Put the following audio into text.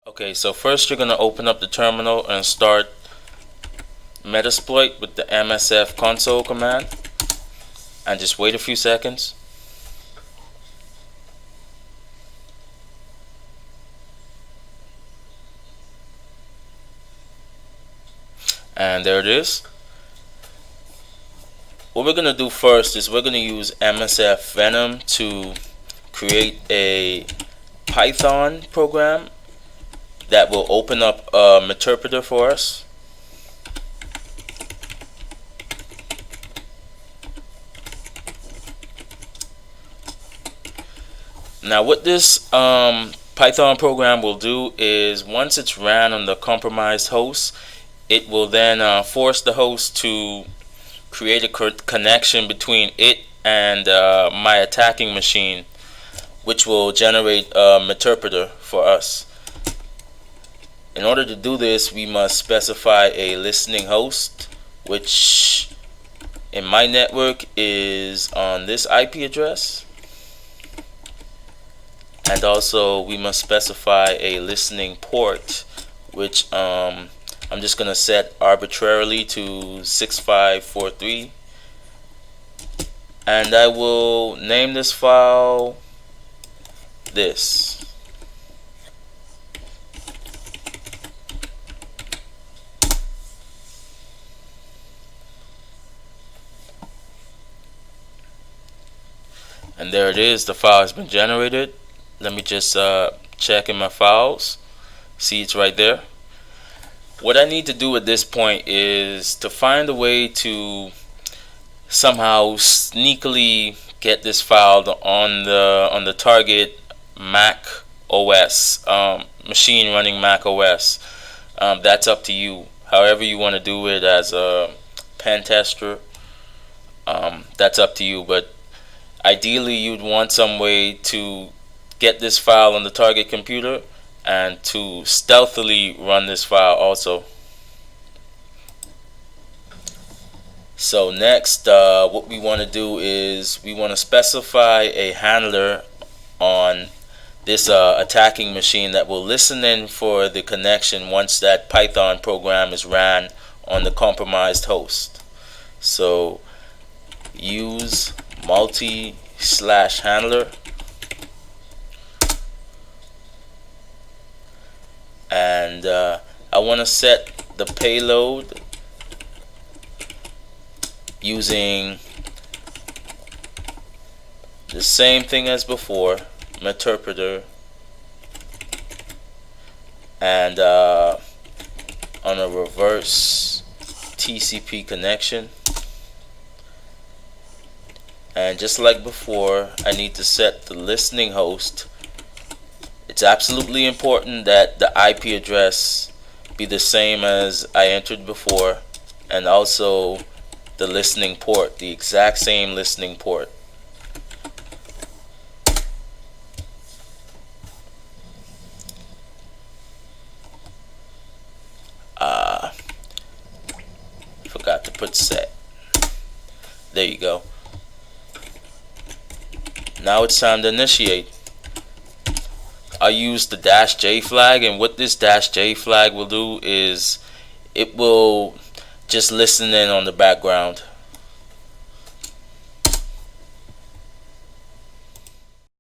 Okay, so first you're going to open up the terminal and start Metasploit with the MSF console command and just wait a few seconds. And there it is. What we're going to do first is we're going to use MSF Venom to create a Python program that will open up a interpreter for us. Now what this Python program will do is once it's ran on the compromised host, it will then force the host to create a connection between it and my attacking machine, which will generate an interpreter for us. In order to do this, we must specify a listening host, which in my network is on this IP address. And also we must specify a listening port, which I'm just going to set arbitrarily to 6543. And I will name this file this. And there it is, the file has been generated. Let me just check in my files. See, it's right there. What I need to do at this point is to find a way to somehow sneakily get this file on the target Mac OS machine running Mac OS. That's up to you. However you want to do it as a pen tester, that's up to you. But ideally, you'd want some way to get this file on the target computer and to stealthily run this file also. So next, what we want to do is we want to specify a handler on this attacking machine that will listen in for the connection once that Python program is ran on the compromised host. So use multi/handler, and I want to set the payload using the same thing as before, interpreter, and on a reverse TCP connection. And just like before, I need to set the listening host. It's absolutely important that the IP address be the same as I entered before, and also the listening port, the exact same listening port. Forgot to put set. There you go. Now it's time to initiate. I use the -J flag, and what this -J flag will do is it will just listen in on the background.